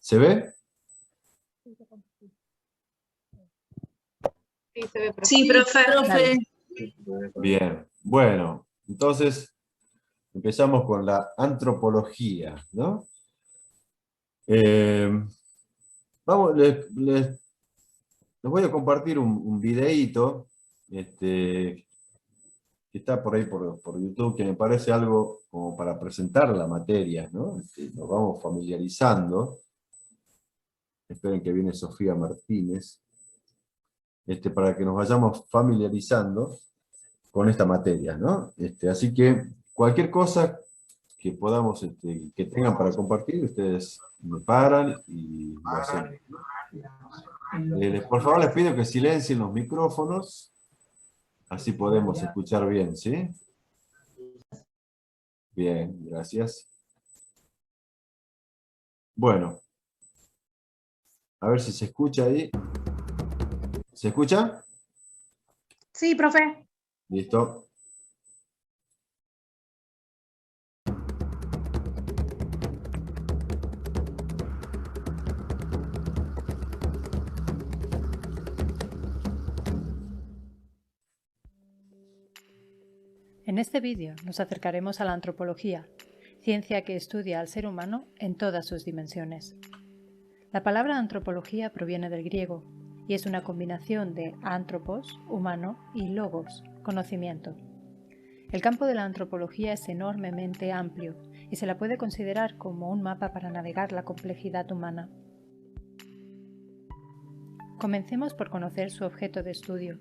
¿Se ve? Sí, se ve, profe. Sí, profe. Bien, bueno, entonces empezamos con la antropología, ¿no? Vamos, les voy a compartir un videíto que está por ahí por YouTube, que me parece algo como para presentar la materia, ¿no? Nos vamos familiarizando. Esperen que viene Sofía Martínez. Para que nos vayamos familiarizando con esta materia, ¿no? Así que cualquier cosa que podamos, que tengan para compartir, ustedes me paran y lo hacen. Por favor, les pido que silencien los micrófonos, así podemos escuchar bien, ¿sí? Bien, gracias. Bueno, a ver si se escucha ahí. ¿Se escucha? Sí, profe. Listo. En este vídeo nos acercaremos a la antropología, ciencia que estudia al ser humano en todas sus dimensiones. La palabra antropología proviene del griego y es una combinación de antropos, humano, y logos, conocimiento. El campo de la antropología es enormemente amplio y se la puede considerar como un mapa para navegar la complejidad humana. Comencemos por conocer su objeto de estudio.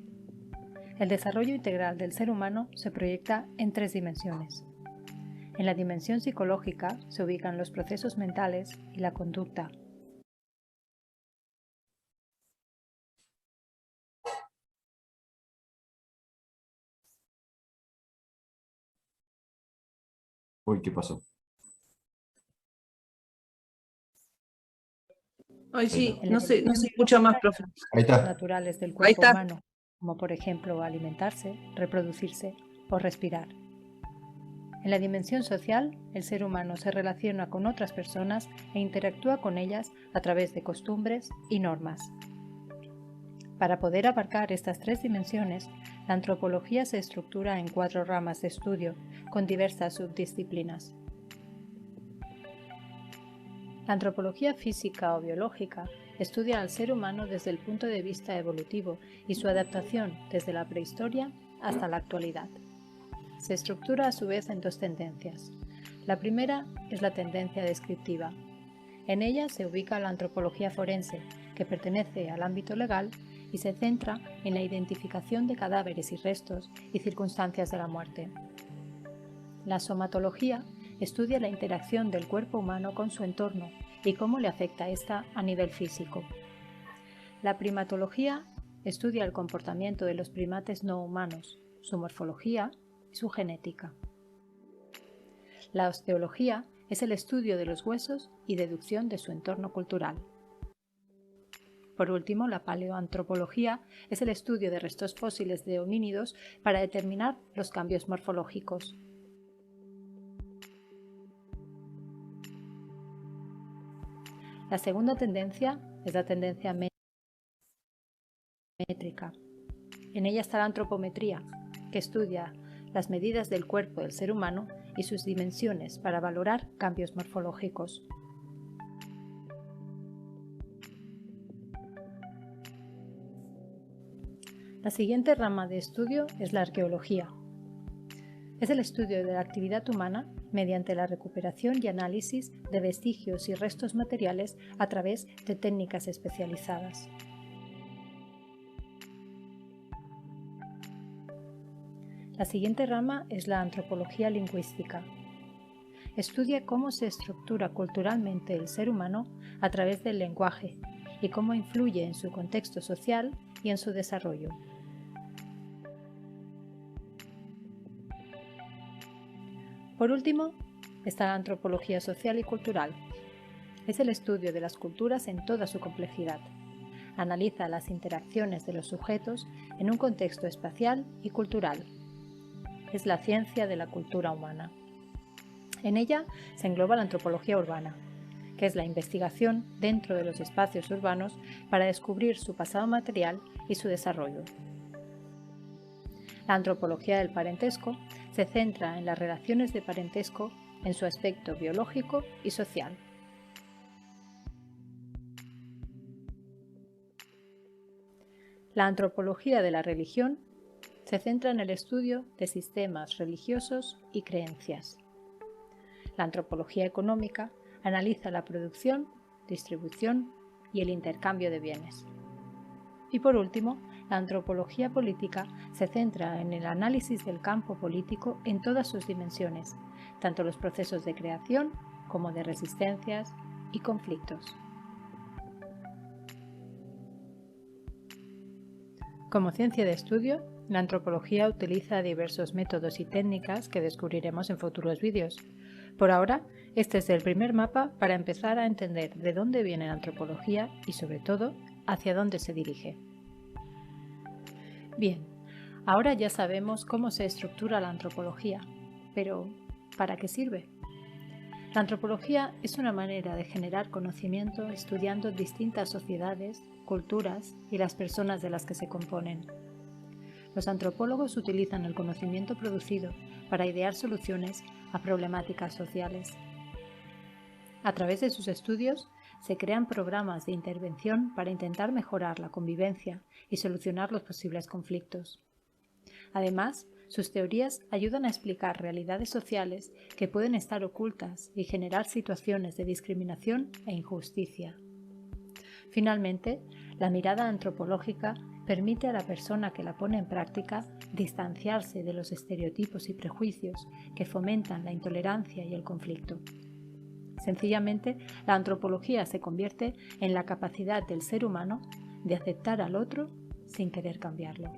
El desarrollo integral del ser humano se proyecta en 3 dimensiones. En la dimensión psicológica se ubican los procesos mentales y la conducta. Uy, ¿qué pasó? Ay, sí, no se escucha más, profe. Ahí está. Naturales del Ahí cuerpo está. humano, como por ejemplo alimentarse, reproducirse o respirar. En la dimensión social, el ser humano se relaciona con otras personas e interactúa con ellas a través de costumbres y normas. Para poder abarcar estas 3 dimensiones, la antropología se estructura en 4 ramas de estudio, con diversas subdisciplinas. La antropología física o biológica estudia al ser humano desde el punto de vista evolutivo y su adaptación desde la prehistoria hasta la actualidad. Se estructura a su vez en 2 tendencias. La primera es la tendencia descriptiva. En ella se ubica la antropología forense, que pertenece al ámbito legal y se centra en la identificación de cadáveres y restos y circunstancias de la muerte. La somatología estudia la interacción del cuerpo humano con su entorno y cómo le afecta esta a nivel físico. La primatología estudia el comportamiento de los primates no humanos, su morfología y su genética. La osteología es el estudio de los huesos y deducción de su entorno cultural. Por último, la paleoantropología es el estudio de restos fósiles de homínidos para determinar los cambios morfológicos. La segunda tendencia es la tendencia métrica. En ella está la antropometría, que estudia las medidas del cuerpo del ser humano y sus dimensiones para valorar cambios morfológicos. La siguiente rama de estudio es la arqueología. Es el estudio de la actividad humana mediante la recuperación y análisis de vestigios y restos materiales a través de técnicas especializadas. La siguiente rama es la antropología lingüística. Estudia cómo se estructura culturalmente el ser humano a través del lenguaje y cómo influye en su contexto social y en su desarrollo. Por último, está la antropología social y cultural. Es el estudio de las culturas en toda su complejidad. Analiza las interacciones de los sujetos en un contexto espacial y cultural. Es la ciencia de la cultura humana. En ella se engloba la antropología urbana, que es la investigación dentro de los espacios urbanos para descubrir su pasado material y su desarrollo. La antropología del parentesco se centra en las relaciones de parentesco en su aspecto biológico y social. La antropología de la religión se centra en el estudio de sistemas religiosos y creencias. La antropología económica analiza la producción, distribución y el intercambio de bienes. Y por último, la antropología política se centra en el análisis del campo político en todas sus dimensiones, tanto los procesos de creación como de resistencias y conflictos. Como ciencia de estudio, la antropología utiliza diversos métodos y técnicas que descubriremos en futuros vídeos. Por ahora, este es el primer mapa para empezar a entender de dónde viene la antropología y, sobre todo, hacia dónde se dirige. Bien, ahora ya sabemos cómo se estructura la antropología, pero ¿para qué sirve? La antropología es una manera de generar conocimiento estudiando distintas sociedades, culturas y las personas de las que se componen. Los antropólogos utilizan el conocimiento producido para idear soluciones a problemáticas sociales. A través de sus estudios se crean programas de intervención para intentar mejorar la convivencia y solucionar los posibles conflictos. Además, sus teorías ayudan a explicar realidades sociales que pueden estar ocultas y generar situaciones de discriminación e injusticia. Finalmente, la mirada antropológica permite a la persona que la pone en práctica distanciarse de los estereotipos y prejuicios que fomentan la intolerancia y el conflicto. Sencillamente, la antropología se convierte en la capacidad del ser humano de aceptar al otro sin querer cambiarlo.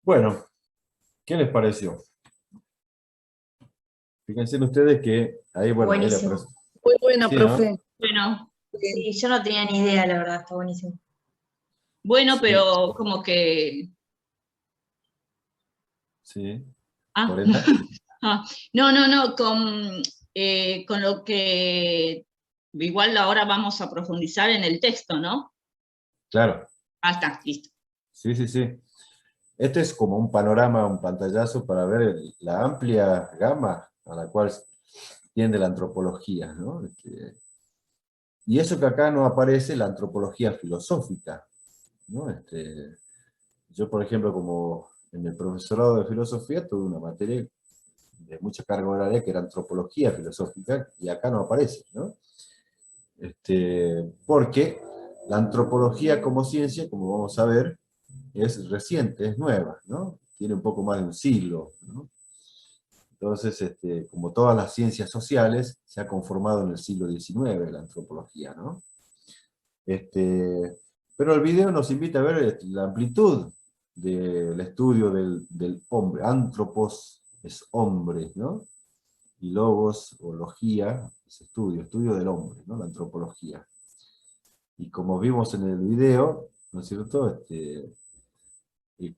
Bueno, ¿qué les pareció? Fíjense ustedes que ahí, bueno, ahí Buenísimo. Muy buena, Sí, ¿no? profe. Bueno, Sí, yo no tenía ni idea, la verdad, está buenísimo. bueno, Sí. pero como que... Sí. Ah, ¿Lorena? no, con lo que igual ahora vamos a profundizar en el texto, ¿no? Claro. Ah, está, listo. Sí, sí, sí. Este es como un panorama, un pantallazo para ver la amplia gama a la cual tiende la antropología, ¿no? Y eso que acá no aparece, la antropología filosófica, ¿no? Yo, por ejemplo, como en el profesorado de filosofía, tuve una materia de mucha carga horaria que era antropología filosófica, y acá no aparece, ¿no? Porque la antropología como ciencia, como vamos a ver, es reciente, es nueva, ¿no? Tiene un poco más de un siglo, ¿no? Entonces, como todas las ciencias sociales, se ha conformado en el siglo XIX la antropología, ¿no? Pero el video nos invita a ver la amplitud del estudio del hombre. Antropos es hombre, ¿no? Y logos o logía es estudio del hombre, ¿no? La antropología. Y como vimos en el video, ¿no es cierto?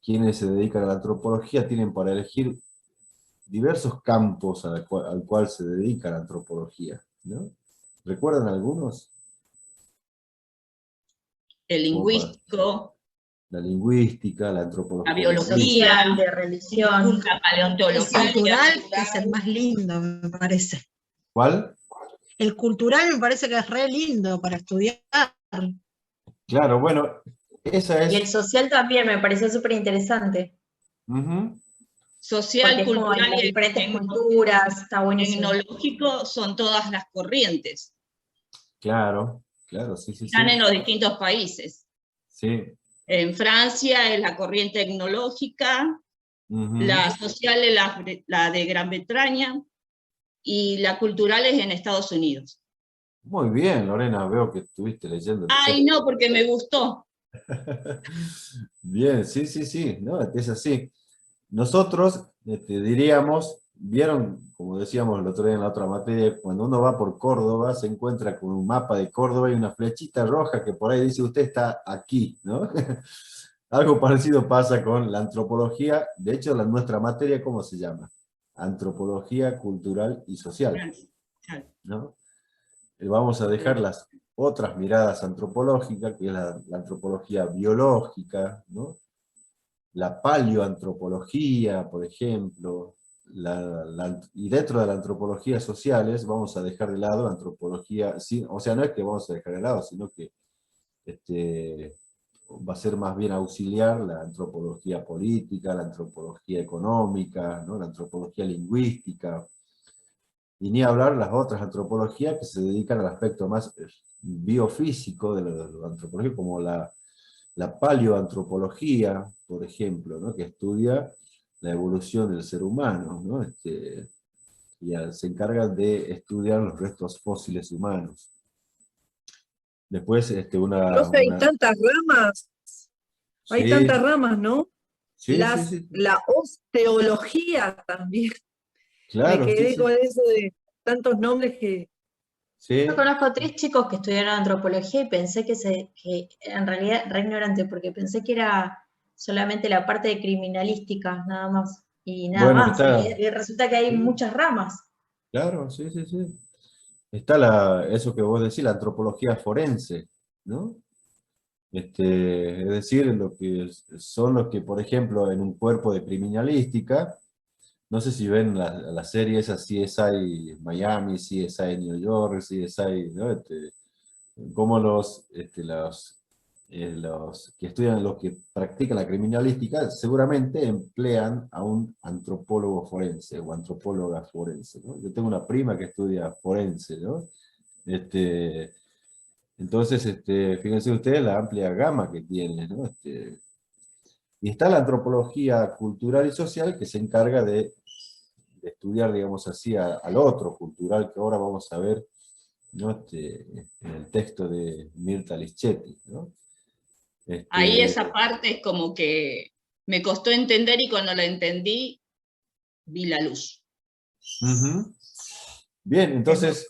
Quienes se dedican a la antropología tienen para elegir diversos campos al cual se dedica la antropología, ¿no? ¿Recuerdan algunos? El lingüístico, La lingüística, la la antropología. biología, Social, de religión. la El paleontología. cultural es el más lindo, me parece. ¿Cuál? El cultural me parece que es re lindo para estudiar. Claro, bueno, esa Y el es... social también me pareció súper interesante, Ujú, Social, porque es como en cultural las y diferentes culturas, está buenísimo. tecnológico son todas las corrientes. claro, sí, sí, Están sí. en los distintos países. Sí. En Francia es la corriente tecnológica, Ujú. la social es la de Gran Bretaña, y la cultural es en Estados Unidos. Muy bien, Lorena, veo que estuviste leyendo. Ay, no, porque me gustó. Bien, sí, sí, sí, ¿no? Es así. Nosotros diríamos, vieron, como decíamos el otro día en la otra materia, cuando uno va por Córdoba se encuentra con un mapa de Córdoba y una flechita roja que por ahí dice usted está aquí, ¿no? Algo parecido pasa con la antropología. De hecho, nuestra materia, ¿cómo se llama? Antropología cultural y social, ¿no? Vamos a dejar las otras miradas antropológicas, que es la antropología biológica, ¿no? La paleoantropología, por ejemplo, y dentro de la antropología sociales vamos a dejar de lado la antropología, sí, o sea, no es que vamos a dejar de lado, sino que va a ser más bien auxiliar la antropología política, la antropología económica, ¿no? La antropología lingüística, y ni hablar las otras antropologías que se dedican al aspecto más biofísico de la antropología, como la paleoantropología, por ejemplo, ¿no? Que estudia la evolución del ser humano, ¿no? Se encarga de estudiar los restos fósiles humanos. Después, Profe, hay tantas ramas. Hay Sí, tantas ramas, ¿no? sí, La osteología también. claro, Me quedé sí, con eso de tantos nombres que... sí. Yo conozco 3 chicos que estudiaron antropología y pensé que en realidad re ignorante, porque pensé que era solamente la parte de criminalística, nada más. Y nada Bueno, más. Y resulta que hay sí, muchas ramas. claro, sí, sí, sí. Está eso que vos decís, la antropología forense, ¿no? Es decir, son los que, por ejemplo, en un cuerpo de criminalística, no sé si ven la serie esa CSI Miami, CSI New York, CSI, ¿no? Cómo los que estudian, los que practican la criminalística, seguramente emplean a un antropólogo forense o antropóloga forense, ¿no? Yo tengo una prima que estudia forense, ¿no? Entonces, fíjense ustedes la amplia gama que tiene, ¿no? Y está la antropología cultural y social que se encarga de estudiar, digamos así, al otro cultural que ahora vamos a ver, ¿no? En el texto de Mirta Lischetti, ¿no? Ahí esa parte es como que me costó entender y cuando la entendí, vi la luz. Uh-huh. Bien, entonces,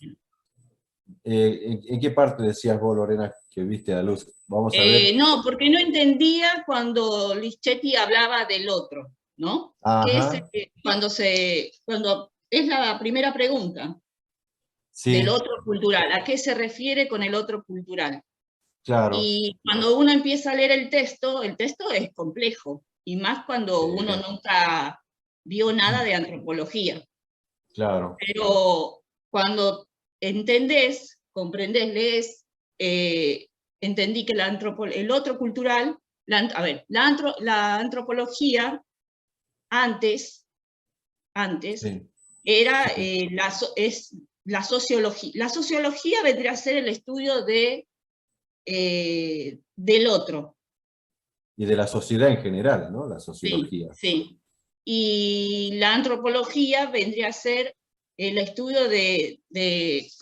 ¿en qué parte decías vos, Lorena, que viste la luz? Vamos a ver. No, porque no entendía cuando Lischetti hablaba del otro, ¿no? Que es, cuando es la primera pregunta Sí, del otro cultural, ¿a qué se refiere con el otro cultural? claro. Y cuando uno empieza a leer el texto es complejo, y más cuando Sí. uno nunca vio nada de antropología. Claro. Pero cuando entendés, comprendés, lees, entendí que el otro cultural, la antropología antes Sí. era Sí. la sociología. La sociología vendría a ser el estudio del otro. Y de la sociedad en general, ¿no? La sociología. Sí. Y la antropología vendría a ser el estudio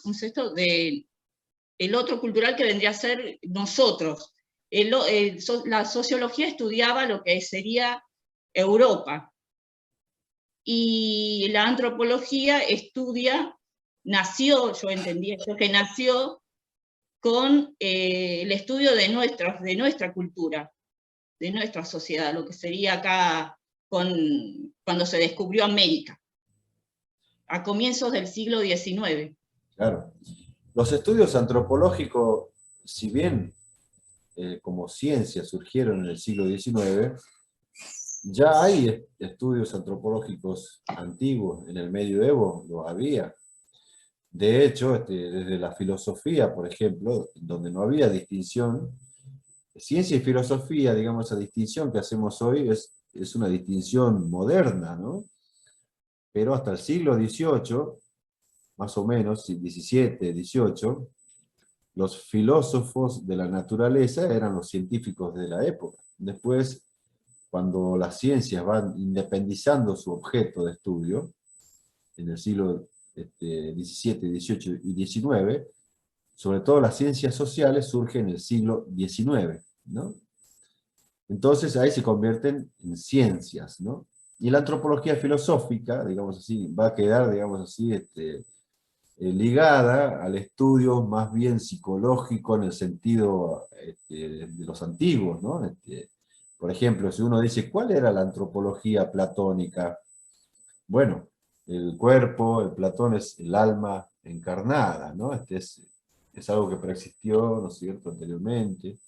¿cómo es esto? El otro cultural que vendría a ser nosotros. La sociología estudiaba lo que sería Europa. Y la antropología yo entendí esto, que nació con el estudio de nuestra cultura, de nuestra sociedad, lo que sería acá cuando se descubrió América, a comienzos del siglo XIX. Claro. Los estudios antropológicos, si bien como ciencia surgieron en el siglo XIX, ya hay estudios antropológicos antiguos. En el medioevo lo había. De hecho, desde la filosofía, por ejemplo, donde no había distinción, ciencia y filosofía, digamos, esa distinción que hacemos hoy es una distinción moderna, ¿no? Pero hasta el siglo XVIII, más o menos, XVII, XVIII, los filósofos de la naturaleza eran los científicos de la época. Después, cuando las ciencias van independizando su objeto de estudio, en el siglo XVII, XVIII y XIX, sobre todo las ciencias sociales surgen en el siglo XIX, ¿no? Entonces ahí se convierten en ciencias, ¿no? Y la antropología filosófica, digamos así, va a quedar, digamos así, ligada al estudio más bien psicológico en el sentido de los antiguos, ¿no? Por ejemplo, si uno dice, ¿cuál era la antropología platónica? Bueno, el cuerpo, el Platón es el alma encarnada, ¿no? Es algo que preexistió, ¿no es cierto?, anteriormente.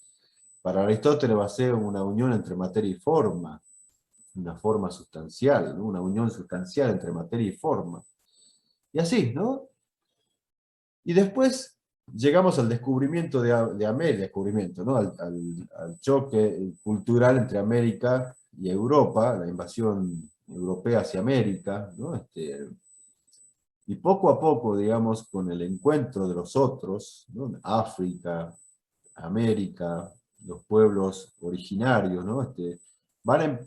Para Aristóteles va a ser una unión entre materia y forma, una forma sustancial, ¿no? Una unión sustancial entre materia y forma. Y así, ¿no? Y después llegamos al descubrimiento de América, descubrimiento, ¿no? Al choque cultural entre América y Europa, la invasión europea hacia América, ¿no? Y poco a poco, digamos, con el encuentro de los otros, ¿no? África, América, los pueblos originarios, ¿no? Van a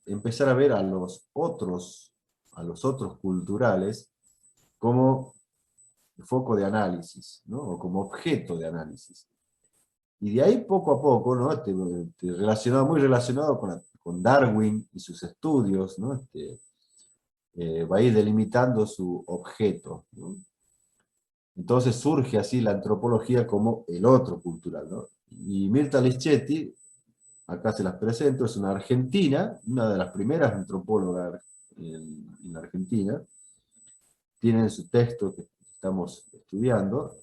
empezar a ver a los otros culturales como foco de análisis, ¿no? O como objeto de análisis. Y de ahí poco a poco, ¿no? Muy relacionado con Darwin y sus estudios, ¿no? Va a ir delimitando su objeto, ¿no? Entonces surge así la antropología como el otro cultural, ¿no? Y Mirta Lischetti, acá se las presento, es una argentina, una de las primeras antropólogas en Argentina. Tienen su texto que estamos estudiando.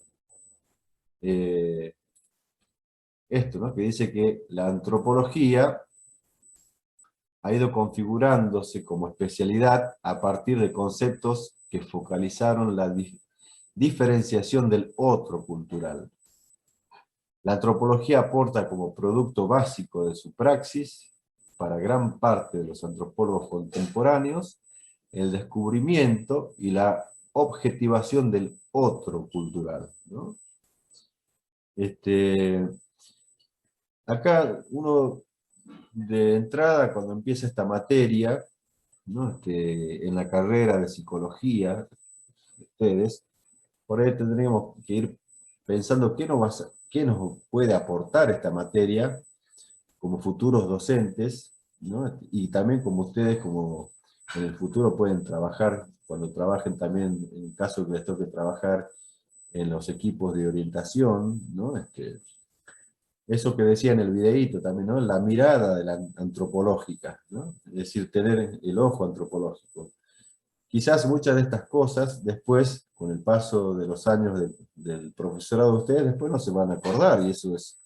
Esto, ¿no? Que dice que la antropología ha ido configurándose como especialidad a partir de conceptos que focalizaron la diferenciación del otro cultural. La antropología aporta como producto básico de su praxis, para gran parte de los antropólogos contemporáneos, el descubrimiento y la objetivación del otro cultural, ¿no? Acá uno de entrada, cuando empieza esta materia, ¿no? En la carrera de psicología, ustedes, por ahí tendríamos que ir pensando qué nos puede aportar esta materia como futuros docentes, ¿no? Y también como ustedes, como en el futuro pueden trabajar, cuando trabajen también, en caso que les toque trabajar en los equipos de orientación, ¿no? Eso que decía en el videíto también, ¿no? La mirada de la antropológica, ¿no? Es decir, tener el ojo antropológico. Quizás muchas de estas cosas, después, con el paso de los años del profesorado de ustedes, después no se van a acordar, y eso es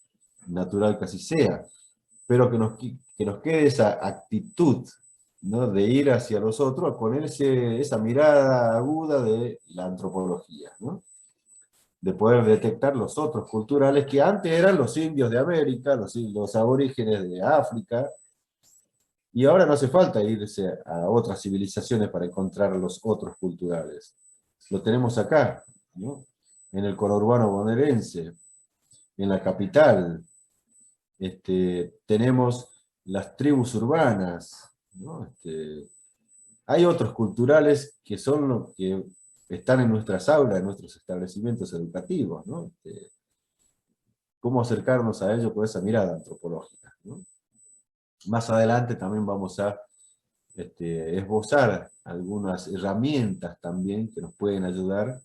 natural que así sea. Pero que nos quede esa actitud, ¿no? De ir hacia los otros con esa mirada aguda de la antropología, ¿no? De poder detectar los otros culturales que antes eran los indios de América, los aborígenes de África, y ahora no hace falta irse a otras civilizaciones para encontrar los otros culturales. Lo tenemos acá, ¿no? En el conurbano bonaerense, en la capital. Tenemos las tribus urbanas, ¿no? Hay otros culturales que son los que están en nuestras aulas, en nuestros establecimientos educativos, ¿no? Cómo acercarnos a ellos con esa mirada antropológica, ¿no? Más adelante también vamos a esbozar algunas herramientas también que nos pueden ayudar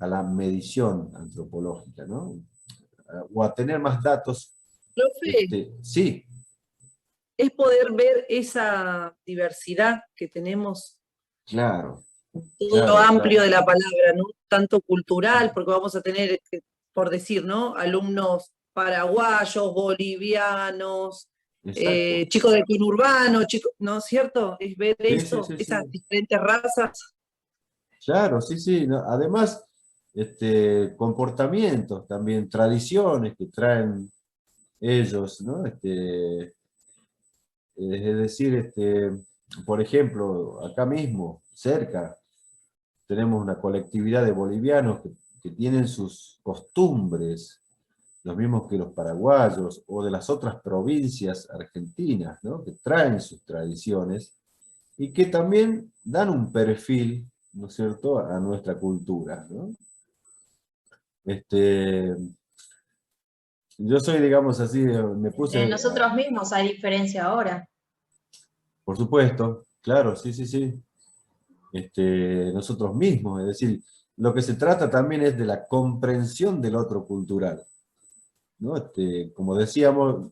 a la medición antropológica, ¿no? O a tener más datos. Profe, Sí. es poder ver esa diversidad que tenemos, Claro. todo lo amplio de la palabra, ¿no? Tanto cultural, porque vamos a tener, por decir, ¿no? Alumnos paraguayos, bolivianos, chicos del conurbano, chicos, ¿no es cierto? Es ver eso, esas diferentes razas. Claro, sí, ¿no? Además, comportamientos también, tradiciones que traen ellos, ¿no? Es decir, por ejemplo, acá mismo, cerca, tenemos una colectividad de bolivianos que tienen sus costumbres, los mismos que los paraguayos, o de las otras provincias argentinas, ¿no? Que traen sus tradiciones, y que también dan un perfil, ¿no es cierto?, a nuestra cultura, ¿no? Yo soy, digamos así, me puse... Nosotros mismos hay diferencia ahora. Por supuesto, claro, sí, sí, sí. Nosotros mismos, es decir, lo que se trata también es de la comprensión del otro cultural, ¿no? Como decíamos,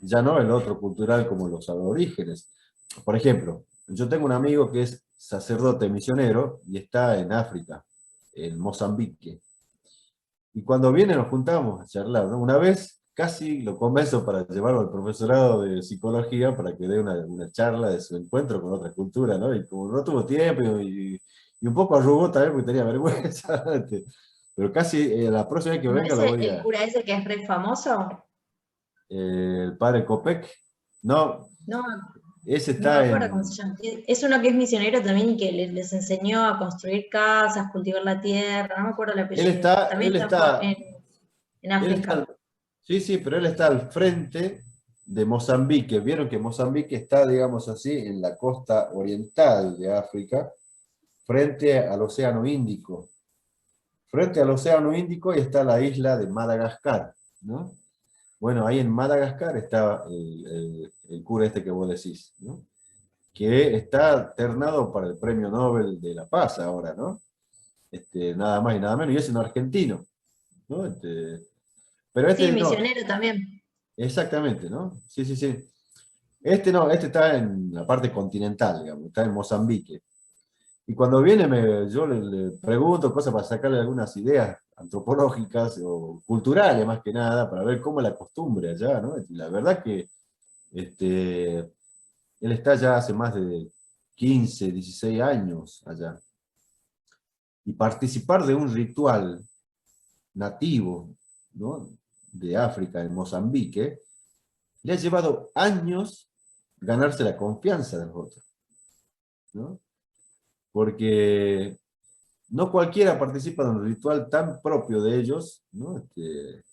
ya no el otro cultural como los aborígenes. Por ejemplo, yo tengo un amigo que es sacerdote misionero y está en África, en Mozambique. Y cuando viene nos juntamos a charlar, ¿no? Una vez casi lo convenzo para llevarlo al profesorado de psicología para que dé una charla de su encuentro con otra cultura, ¿no? Y como no tuvo tiempo y un poco arrugó también porque tenía vergüenza, pero casi la próxima vez que ¿No venga es lo voy el a... cura ese que es re famoso? el padre Copec, no, No, ese no me está acuerdo cómo en... se llama. Es uno que es misionero también y que les enseñó a construir casas, cultivar la tierra, no me acuerdo el Él apellido. está, También él está está, en él está, África. sí, sí, pero él está al frente de Mozambique. Vieron que Mozambique está, digamos así, en la costa oriental de África, frente al Océano Índico. Frente al Océano Índico está la isla de Madagascar, ¿no? Bueno, ahí en Madagascar está el cura este que vos decís, ¿no? Que está ternado para el Premio Nobel de la Paz ahora, ¿no? Nada más y nada menos, y es un argentino, ¿no? Pero Sí, no, misionero también. exactamente, ¿no? Sí, sí, sí. Este no, este está en la parte continental, digamos, está en Mozambique. Y cuando viene, yo le pregunto cosas para sacarle algunas ideas antropológicas o culturales más que nada, para ver cómo es la costumbre allá, ¿no? Y la verdad que él está ya hace más de 15, 16 años allá. Y participar de un ritual nativo, ¿no? De África, en Mozambique, le ha llevado años ganarse la confianza de los otros, ¿no? Porque no cualquiera participa de un ritual tan propio de ellos, ¿no?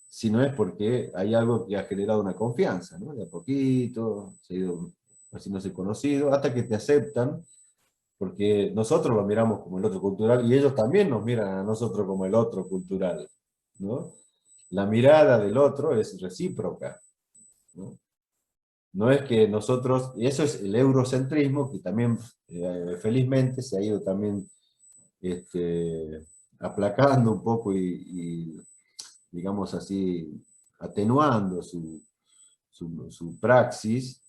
Si no es porque hay algo que ha generado una confianza, ¿no? De a poquito, se ha ido haciéndose conocido, hasta que te aceptan, porque nosotros lo miramos como el otro cultural y ellos también nos miran a nosotros como el otro cultural, ¿no? La mirada del otro es recíproca, ¿no? No es que nosotros, y eso es el eurocentrismo, que también felizmente se ha ido también aplacando un poco digamos así, atenuando su praxis,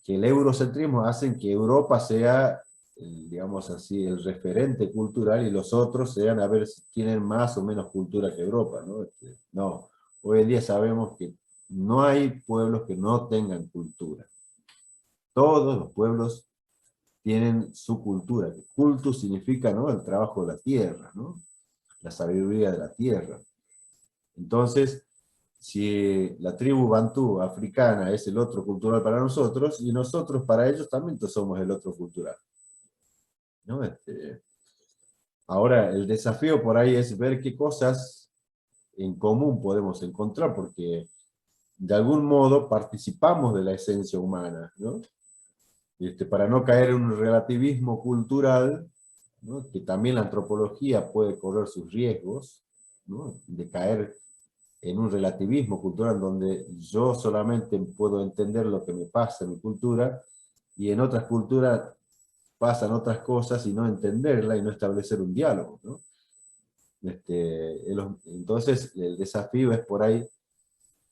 que el eurocentrismo hace que Europa sea, digamos así, el referente cultural y los otros sean a ver si tienen más o menos cultura que Europa, ¿no? No, hoy en día sabemos que no hay pueblos que no tengan cultura. Todos los pueblos tienen su cultura. Cultus significa, ¿no?, el trabajo de la tierra, ¿no? La sabiduría de la tierra. Entonces, si la tribu bantú africana es el otro cultural para nosotros, y nosotros para ellos también somos el otro cultural, ¿no? Ahora, el desafío por ahí es ver qué cosas en común podemos encontrar, porque de algún modo participamos de la esencia humana, ¿no? Para no caer en un relativismo cultural, ¿no?, que también la antropología puede correr sus riesgos, ¿no?, de caer en un relativismo cultural donde yo solamente puedo entender lo que me pasa en mi cultura y en otras culturas pasan otras cosas y no entenderla y no establecer un diálogo, ¿no? Entonces el desafío es por ahí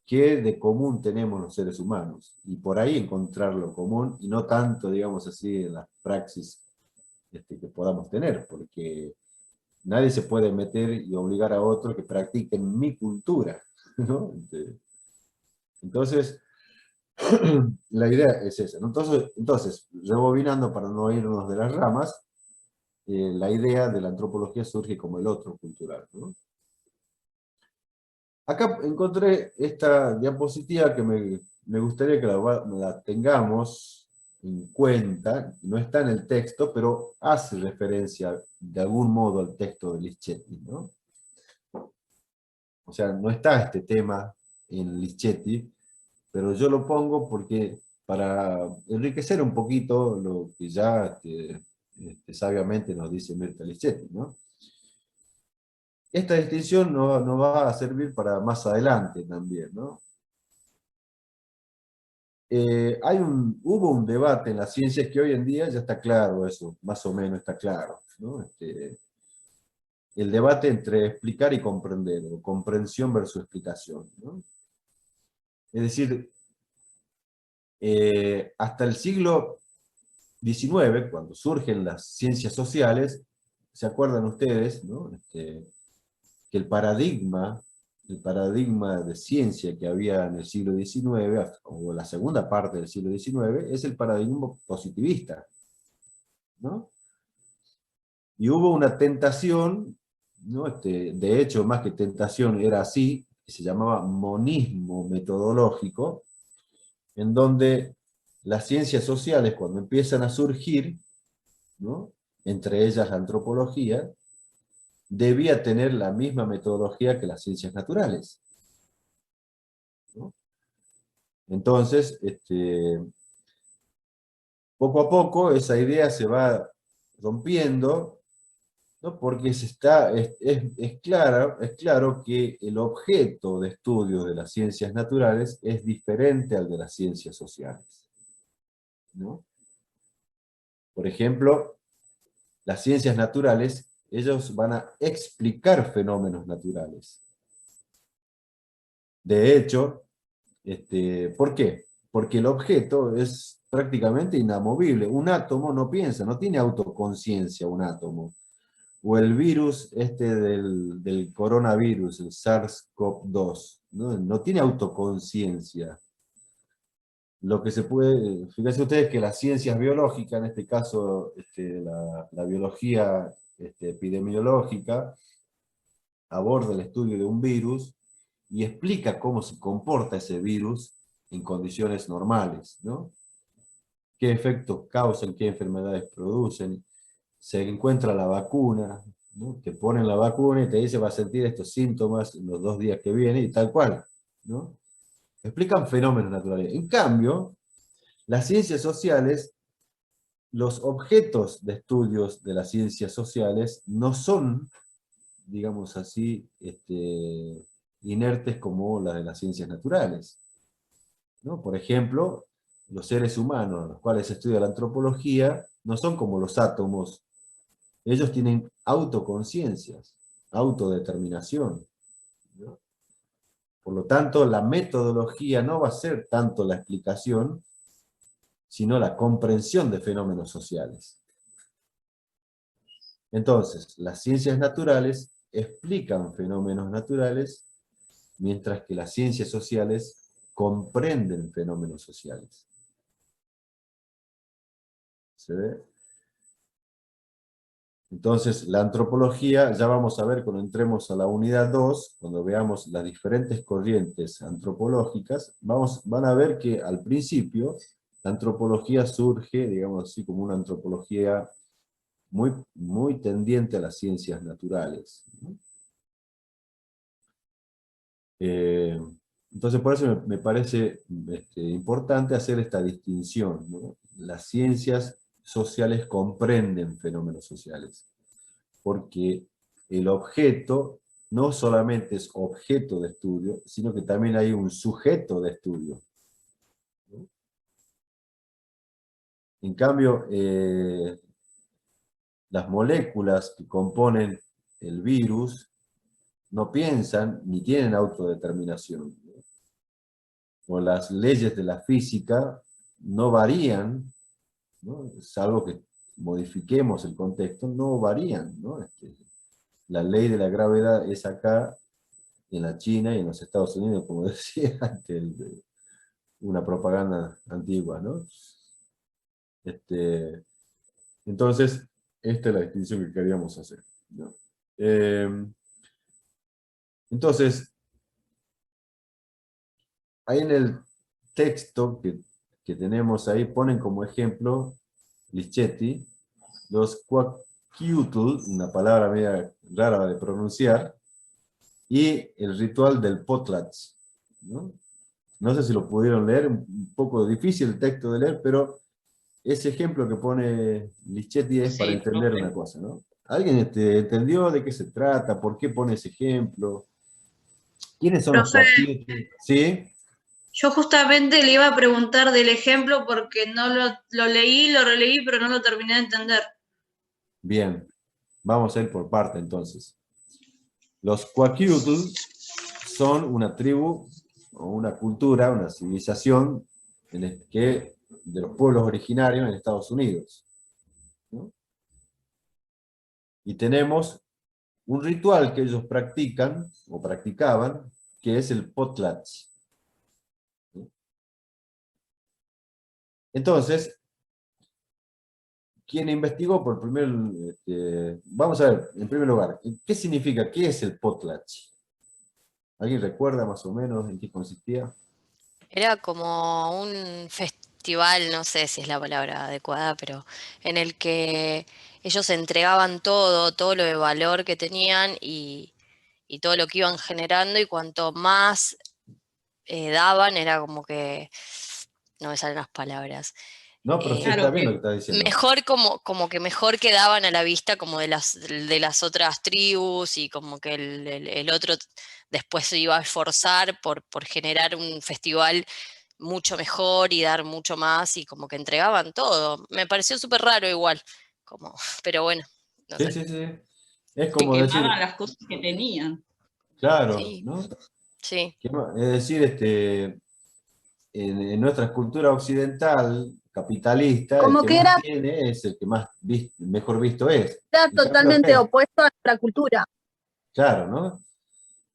qué de común tenemos los seres humanos y por ahí encontrar lo común y no tanto, digamos así, en las praxis que podamos tener, porque nadie se puede meter y obligar a otro que practiquen mi cultura, ¿no? Entonces, la idea es esa, ¿no? Entonces, rebobinando para no irnos de las ramas, la idea de la antropología surge como el otro cultural, ¿no? Acá encontré esta diapositiva que me gustaría que la tengamos en cuenta. No está en el texto, pero hace referencia de algún modo al texto de Lischetti, ¿no? O sea, no está este tema en Lischetti, pero yo lo pongo porque para enriquecer un poquito lo que ya sabiamente nos dice Mirta Lischetti, ¿no? Esta distinción nos va a servir para más adelante también, ¿no? hubo un debate en las ciencias que hoy en día ya está claro eso, más o menos está claro, ¿no? El debate entre explicar y comprender, o comprensión versus explicación, ¿no? Es decir, hasta el siglo XIX, cuando surgen las ciencias sociales, ¿se acuerdan ustedes, ¿no? Que el paradigma de ciencia que había en el siglo XIX, o la segunda parte del siglo XIX, es el paradigma positivista, ¿no? Y hubo una tentación, ¿no? De hecho, más que tentación, era así, que se llamaba monismo metodológico, en donde las ciencias sociales, cuando empiezan a surgir, ¿no? Entre ellas la antropología, debía tener la misma metodología que las ciencias naturales, ¿no? Entonces, poco a poco esa idea se va rompiendo, ¿no? Porque es claro que el objeto de estudio de las ciencias naturales es diferente al de las ciencias sociales, ¿no? Por ejemplo, las ciencias naturales, ellos van a explicar fenómenos naturales. De hecho, ¿por qué? Porque el objeto es prácticamente inamovible. Un átomo no piensa, no tiene autoconciencia un átomo. O el virus del coronavirus, el SARS-CoV-2, no tiene autoconciencia. Lo que se puede, fíjense ustedes que las ciencias biológicas, en este caso la biología epidemiológica, aborda el estudio de un virus y explica cómo se comporta ese virus en condiciones normales, ¿no? Qué efectos causan, qué enfermedades producen. Se encuentra la vacuna, ¿no? Te ponen la vacuna y te dice va a sentir estos síntomas en los 2 días que vienen y tal cual, ¿no? Explican fenómenos naturales. En cambio, las ciencias sociales, los objetos de estudios de las ciencias sociales no son, digamos así, inertes como las de las ciencias naturales, ¿no? Por ejemplo, los seres humanos, los cuales estudia la antropología, no son como los átomos. Ellos tienen autoconciencias, autodeterminación, ¿no? Por lo tanto, la metodología no va a ser tanto la explicación, sino la comprensión de fenómenos sociales. Entonces, las ciencias naturales explican fenómenos naturales, mientras que las ciencias sociales comprenden fenómenos sociales. ¿Se ve? Entonces, la antropología, ya vamos a ver cuando entremos a la unidad 2, cuando veamos las diferentes corrientes antropológicas, van a ver que al principio la antropología surge, digamos así, como una antropología muy, muy tendiente a las ciencias naturales, ¿no? Entonces, por eso me parece importante hacer esta distinción, ¿no? Las ciencias sociales comprenden fenómenos sociales, porque el objeto no solamente es objeto de estudio, sino que también hay un sujeto de estudio, ¿no? En cambio, las moléculas que componen el virus no piensan ni tienen autodeterminación, ¿no? O las leyes de la física no varían, ¿no? Salvo que modifiquemos el contexto, no varían, ¿no? La ley de la gravedad es acá, en la China y en los Estados Unidos, como decía una propaganda antigua, ¿no? Entonces, esta es la distinción que queríamos hacer, ¿no? Entonces, ahí en el texto que tenemos ahí, ponen como ejemplo Lichetti, los Quaquiutl, una palabra media rara de pronunciar, y el ritual del Potlatch, ¿no? No sé si lo pudieron leer, un poco difícil el texto de leer, pero ese ejemplo que pone Lichetti es para entender una cosa, ¿no? ¿Alguien entendió de qué se trata? ¿Por qué pone ese ejemplo? ¿Quiénes son los Profe, Quaquiutl? ¿Sí? Yo justamente le iba a preguntar del ejemplo porque no lo leí, lo releí, pero no lo terminé de entender. Bien, vamos a ir por parte entonces. Los Kwakiutl son una tribu o una cultura, una civilización de los pueblos originarios en Estados Unidos, ¿no? Y tenemos un ritual que ellos practican o practicaban, que es el potlatch. Entonces, quien investigó por vamos a ver, en primer lugar, ¿qué significa, qué es el potlatch? ¿Alguien recuerda más o menos en qué consistía? Era como un festival, no sé si es la palabra adecuada, pero en el que ellos entregaban todo lo de valor que tenían y todo lo que iban generando, y cuanto más daban, era como que, no me salen las palabras, No, pero sí Claro está bien lo que que está diciendo. mejor como que mejor quedaban a la vista como de las otras tribus, y como que el otro después se iba a esforzar por generar un festival mucho mejor y dar mucho más, y como que entregaban todo. Me pareció súper raro igual, como, pero bueno, no Sí, sé. sí, sí. Es se como quemaban decir, las cosas que tenían. claro, Sí, ¿no? sí. Es decir, en nuestra cultura occidental, capitalista, el Como que que más era tiene es el que más mejor visto es. En cambio totalmente acá, opuesto a nuestra cultura. claro, ¿no?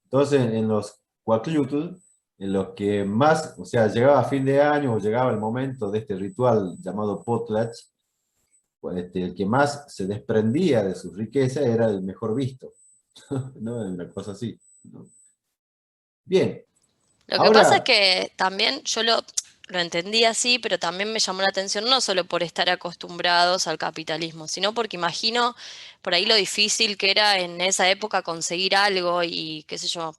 Entonces, en los Cuacliutl, en los que más, o sea, llegaba fin de año o llegaba el momento de este ritual llamado potlatch, pues, el que más se desprendía de su riqueza era el mejor visto, ¿no? Una cosa así, ¿no? Bien, Lo que pasa es ahora, que también yo lo entendí así, pero también me llamó la atención no solo por estar acostumbrados al capitalismo, sino porque imagino por ahí lo difícil que era en esa época conseguir algo y qué sé yo,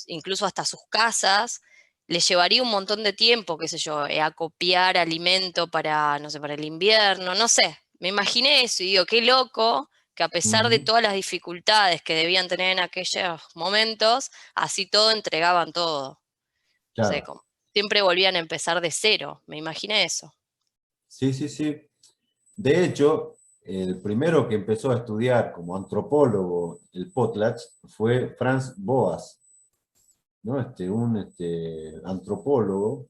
incluso hasta sus casas, les llevaría un montón de tiempo, qué sé yo, acopiar alimento para, no sé, para el invierno, no sé. Me imaginé eso y digo, qué loco que a pesar de ujú, todas las dificultades que debían tener en aquellos momentos, así todo entregaban todo. No sé, claro, como, siempre volvían a empezar de cero, me imaginé eso. sí, sí, sí. De hecho, el primero que empezó a estudiar como antropólogo el potlatch fue Franz Boas, ¿no? Un antropólogo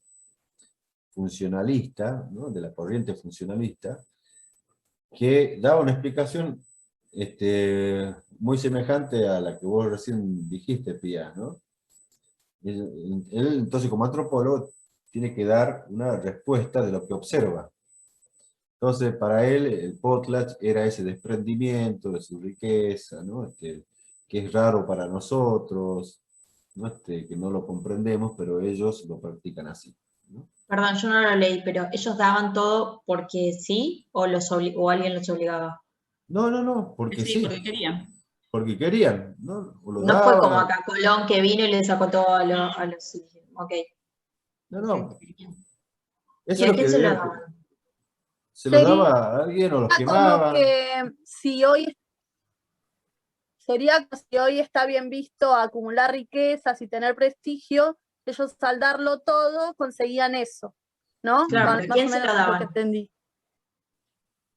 funcionalista, ¿no? De la corriente funcionalista, que daba una explicación muy semejante a la que vos recién dijiste, Pía, ¿no? Él, entonces, como antropólogo, tiene que dar una respuesta de lo que observa. Entonces, para él, el potlatch era ese desprendimiento de su riqueza, ¿no? Que es raro para nosotros, ¿no? Que no lo comprendemos, pero ellos lo practican así, ¿no? Perdón, yo no lo leí, pero ¿ellos daban todo porque sí o, o alguien los obligaba? No, no, no, porque Sí, sí, porque querían. porque querían, ¿no? O lo No fue daban, como acá Colón que vino y le sacó todo a los indígenas. Ok, no, perfecto. no, eso ¿Y es a lo que quién se lo debían, daban? se lo Sería daba a alguien o los como quemaban, que sería como si hoy está bien visto acumular riquezas y tener prestigio, ellos al darlo todo conseguían eso, ¿no? Claro, pero ¿a Más o quién se menos lo es lo que daban? entendí.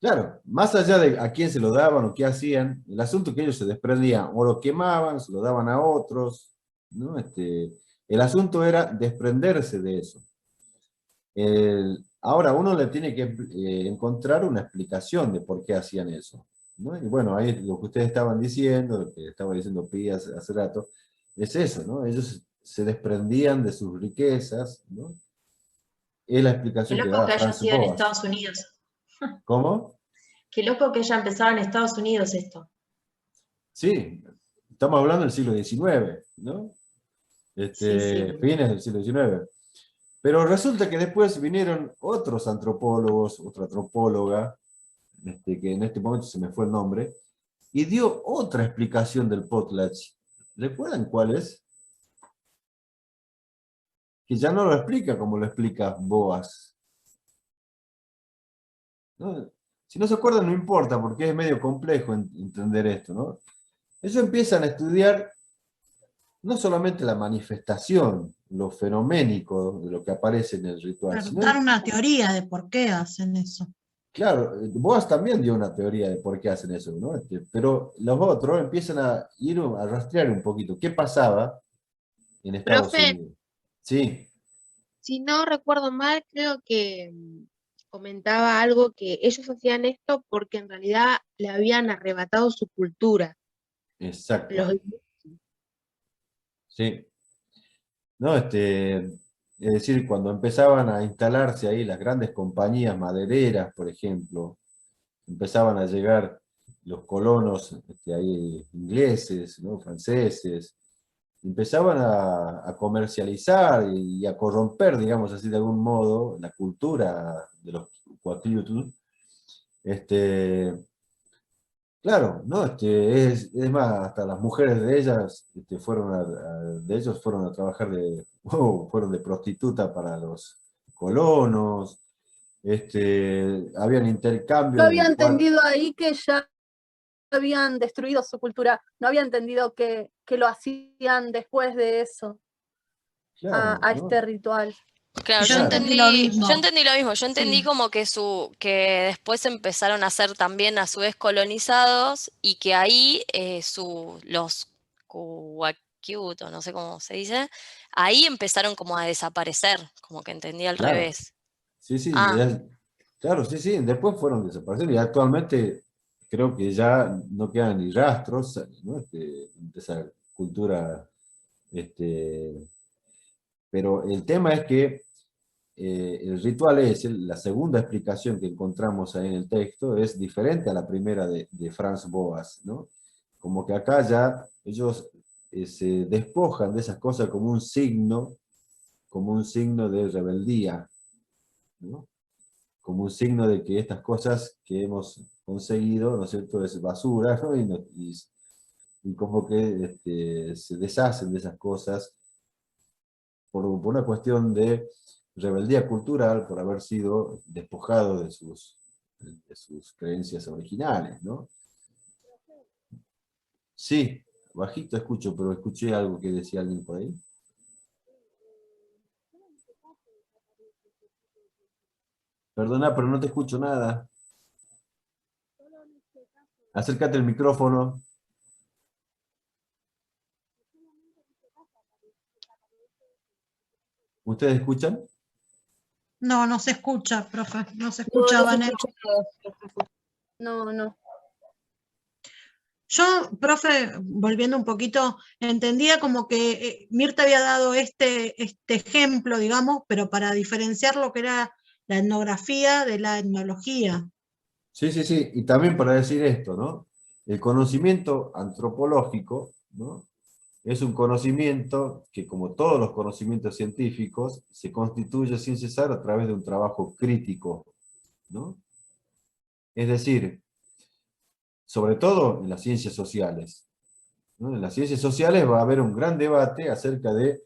claro, más allá de a quién se lo daban o qué hacían, el asunto es que ellos se desprendían, o lo quemaban, se lo daban a otros, ¿no? El asunto era desprenderse de eso. Ahora uno le tiene que encontrar una explicación de por qué hacían eso, ¿no? Y bueno, ahí lo que ustedes estaban diciendo, lo que estaba diciendo Pía hace rato, es eso, ¿no? Ellos se desprendían de sus riquezas, ¿no? Es la Qué explicación que loco da que haya Franz sido en Boas. Estados Unidos. ¿Cómo? Qué loco que haya empezado en Estados Unidos esto. Sí, estamos hablando del siglo XIX, ¿no? Sí, sí. Fines del siglo XIX. Pero resulta que después vinieron otros antropólogos, otra antropóloga, que en este momento se me fue el nombre, y dio otra explicación del potlatch. ¿Recuerdan cuál es? Que ya no lo explica como lo explica Boas, ¿no? Si no se acuerdan, no importa, porque es medio complejo entender esto, ¿no? Ellos empiezan a estudiar no solamente la manifestación, lo fenoménico de lo que aparece en el ritual. Pero Sino, dar una teoría de por qué hacen eso. claro, Boas también dio una teoría de por qué hacen eso, ¿no? Pero los otros empiezan a ir a rastrear un poquito. ¿Qué pasaba en Estados Profe, Unidos? Sí, si no recuerdo mal, creo que comentaba algo que ellos hacían esto porque en realidad le habían arrebatado su cultura. exacto. Los, Sí. ¿No? Es decir, cuando empezaban a instalarse ahí las grandes compañías madereras, por ejemplo, empezaban a llegar los colonos ahí, ingleses, ¿no? Franceses, empezaban a comercializar y a corromper, digamos así de algún modo, la cultura de los Huaquilutus. Claro, ¿no? Es más, hasta las mujeres de ellas de ellos fueron a trabajar fueron de prostituta para los colonos, habían Yo intercambios en había el cual, entendido ahí que ya habían destruido su cultura, no había entendido que lo hacían después de eso, claro, a ¿no? este ritual. Claro, Yo yo Claro, entendí lo entendí, mismo. yo entendí lo mismo, yo entendí Sí. como que después empezaron a ser también a su vez colonizados y que ahí los Kuwakiut, o no sé cómo se dice, ahí empezaron como a desaparecer, como que entendí al claro, revés. sí, sí, Ah, claro, sí, sí, después fueron desapareciendo y actualmente creo que ya no quedan ni rastros, ¿no? De esa cultura, este, pero el tema es que el ritual la segunda explicación que encontramos ahí en el texto es diferente a la primera de Franz Boas, ¿no? Como que acá ya ellos se despojan de esas cosas como un signo de rebeldía, ¿no? Como un signo de que estas cosas que hemos conseguido, ¿no es cierto?, es basura, ¿no? Y como que se deshacen de esas cosas por una cuestión de rebeldía cultural, por haber sido despojados de sus creencias originales, ¿no? Sí, bajito escucho, pero escuché algo que decía alguien por ahí. Perdona, pero no te escucho nada. Acércate al micrófono. ¿Ustedes escuchan? No, no se escucha, profe. No se No, escucha, no se Vanessa. escucha nada. No, no. Yo, profe, volviendo un poquito, entendía como que Mirta había dado este ejemplo, digamos, pero para diferenciar lo que era la etnografía de la etnología. Sí, sí, sí. Y también para decir esto, ¿no? El conocimiento antropológico, ¿no? Es un conocimiento que, como todos los conocimientos científicos, se constituye sin cesar a través de un trabajo crítico, ¿no? Es decir, sobre todo en las ciencias sociales, ¿no? En las ciencias sociales va a haber un gran debate acerca de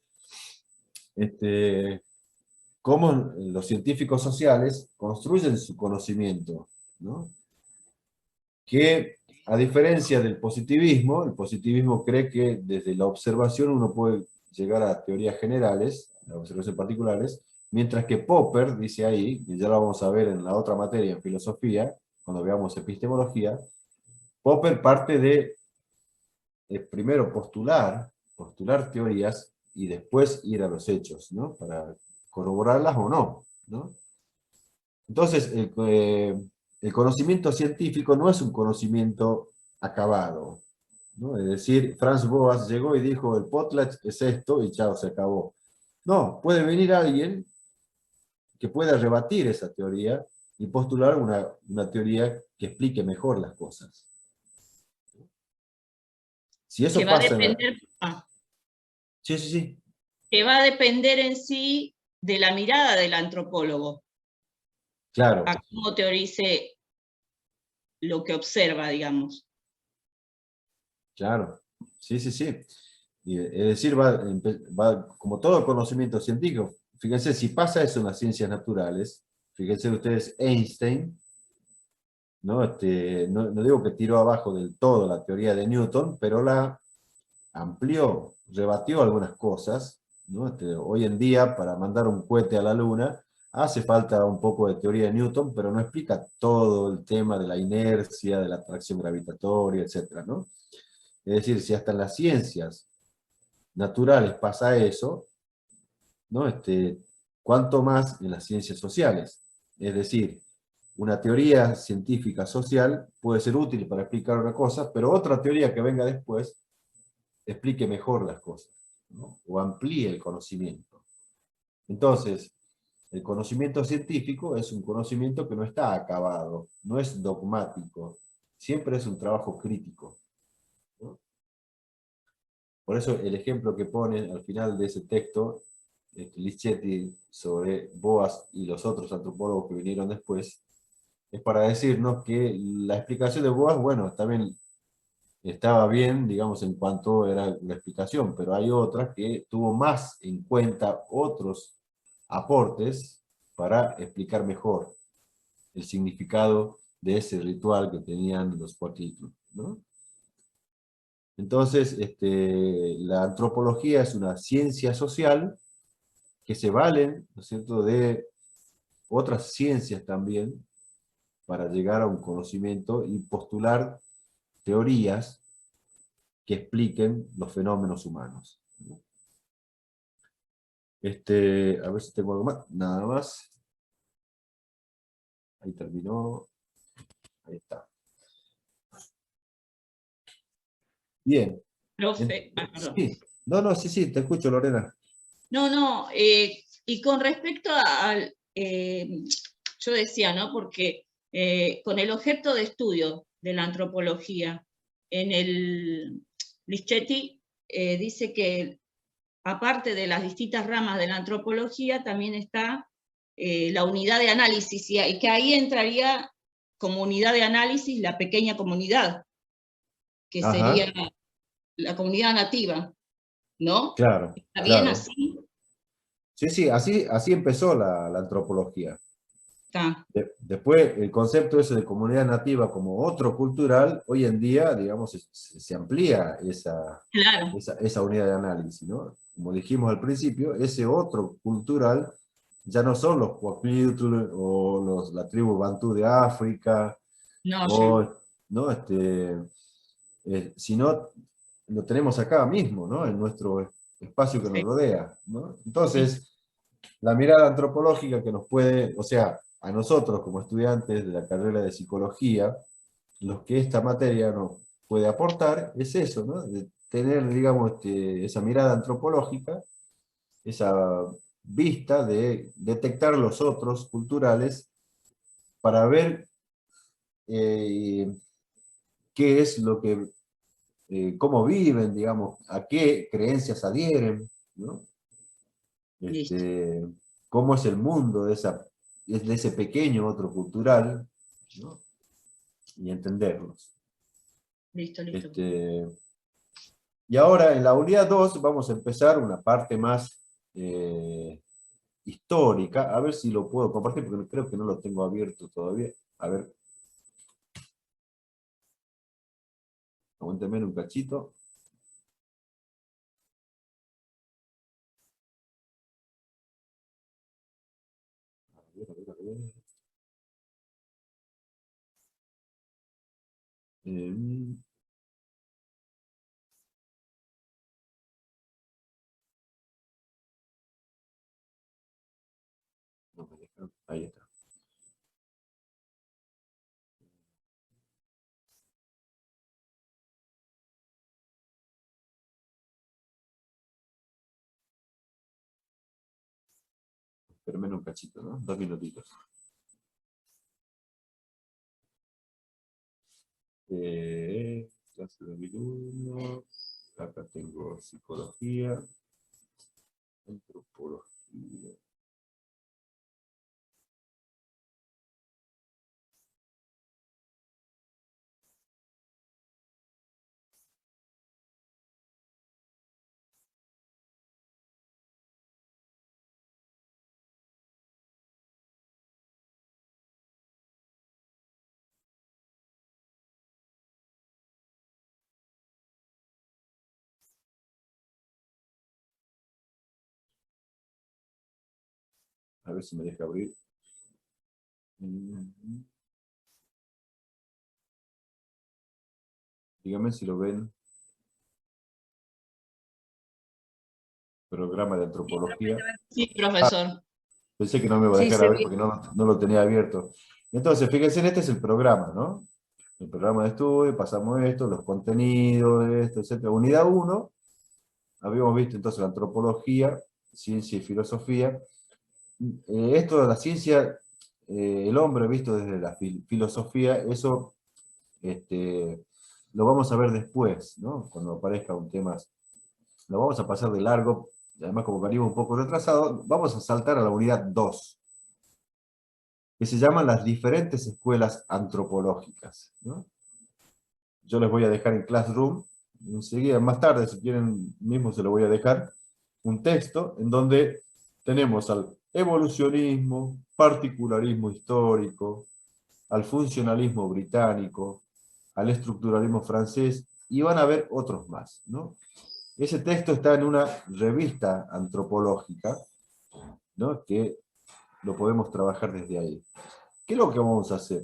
cómo los científicos sociales construyen su conocimiento, ¿no? Que a diferencia del positivismo, el positivismo cree que desde la observación uno puede llegar a teorías generales, a observaciones particulares, mientras que Popper dice ahí, y ya lo vamos a ver en la otra materia, en filosofía, cuando veamos epistemología, Popper parte de primero postular teorías y después ir a los hechos, ¿no? Para corroborarlas o no, ¿no? Entonces, el conocimiento científico no es un conocimiento acabado, ¿no? Es decir, Franz Boas llegó y dijo, el potlatch es esto, y chao, se acabó. No, puede venir alguien que pueda rebatir esa teoría y postular una teoría que explique mejor las cosas. Si Que eso va a pasa depender, Sí, sí, sí, que va a depender en sí de la mirada del antropólogo, claro, a cómo teorice lo que observa, digamos. claro. Sí, sí, sí. Es decir, como todo conocimiento científico, fíjense, si pasa eso en las ciencias naturales, fíjense ustedes, Einstein, ¿no? No digo que tiró abajo del todo la teoría de Newton, pero la amplió, rebatió algunas cosas, ¿no? Hoy en día, para mandar un cohete a la Luna, hace falta un poco de teoría de Newton, pero no explica todo el tema de la inercia, de la atracción gravitatoria, etcétera, ¿no? Es decir, si hasta en las ciencias naturales pasa eso, ¿no? ¿Cuánto más en las ciencias sociales? Es decir, una teoría científica social puede ser útil para explicar una cosa, pero otra teoría que venga después explique mejor las cosas, ¿no? O amplíe el conocimiento. Entonces, el conocimiento científico es un conocimiento que no está acabado, no es dogmático, siempre es un trabajo crítico, ¿no? Por eso el ejemplo que pone al final de ese texto, Lichetti, sobre Boas y los otros antropólogos que vinieron después, es para decirnos que la explicación de Boas, bueno, también estaba bien, digamos, en cuanto era la explicación, pero hay otras que tuvo más en cuenta otros aportes para explicar mejor el significado de ese ritual que tenían los cuatlitos, ¿no? Entonces, la antropología es una ciencia social que se valen, ¿no es cierto?, de otras ciencias también para llegar a un conocimiento y postular teorías que expliquen los fenómenos humanos, ¿no? A ver si tengo algo más. Nada más. Ahí terminó. Ahí está. Bien. Profe, perdón. Sí. No, sí, sí, te escucho, Lorena. No, y con respecto al, yo decía, ¿no? Porque con el objeto de estudio de la antropología, en el Lichetti dice que aparte de las distintas ramas de la antropología, también está la unidad de análisis, y que ahí entraría como unidad de análisis la pequeña comunidad, que sería Ajá, la comunidad nativa, ¿no? claro, ¿Está bien claro. así? Sí, sí, así empezó la antropología. Está, Después, el concepto ese de comunidad nativa como otro cultural, hoy en día, digamos, se amplía claro. esa unidad de análisis, ¿no? Como dijimos al principio, ese otro cultural ya no son los Huaquitul o la tribu Bantú de África, No, ya. o, ¿no? Sino lo tenemos acá mismo, ¿no? En nuestro espacio que nos Sí, rodea, ¿no? sí. Entonces, la mirada antropológica que nos puede, o sea, a nosotros como estudiantes de la carrera de psicología, los que esta materia nos puede aportar es eso, ¿no? De tener, digamos, esa mirada antropológica, esa vista de detectar los otros culturales para ver eh, qué es lo que, cómo viven, digamos, a qué creencias adhieren, ¿no? Listo, Este, cómo es el mundo de ese pequeño otro cultural, ¿no? Y entenderlos. listo. Este, y ahora en la unidad 2 vamos a empezar una parte más histórica, a ver si lo puedo compartir, porque creo que no lo tengo abierto todavía. A ver, aguánteme un cachito. A ver. Eh, no me deja. Ahí está. Espérame un cachito, ¿no? 2 minutitos. Clase 2001. Acá tengo psicología, antropología. A ver si me deja abrir. Dígame si lo ven. Programa de antropología. Sí, profesor. Pensé que no me iba a Sí, dejar se abrir ve. porque no lo tenía abierto. Entonces, fíjense, este es el programa, ¿no? El programa de estudio, pasamos esto, los contenidos, esto, etc. Unidad 1, habíamos visto entonces la antropología, ciencia y filosofía. Esto de la ciencia, el hombre visto desde la filosofía, eso lo vamos a ver después, ¿no? Cuando aparezca un tema. Lo vamos a pasar de largo, además como venimos un poco retrasado, vamos a saltar a la unidad 2, que se llaman las diferentes escuelas antropológicas, ¿no? Yo les voy a dejar en Classroom, enseguida, más tarde, si quieren, mismo se lo voy a dejar, un texto en donde tenemos al evolucionismo, particularismo histórico, al funcionalismo británico, al estructuralismo francés, y van a ver otros más, ¿no? Ese texto está en una revista antropológica, ¿no? Que lo podemos trabajar desde ahí. ¿Qué es lo que vamos a hacer?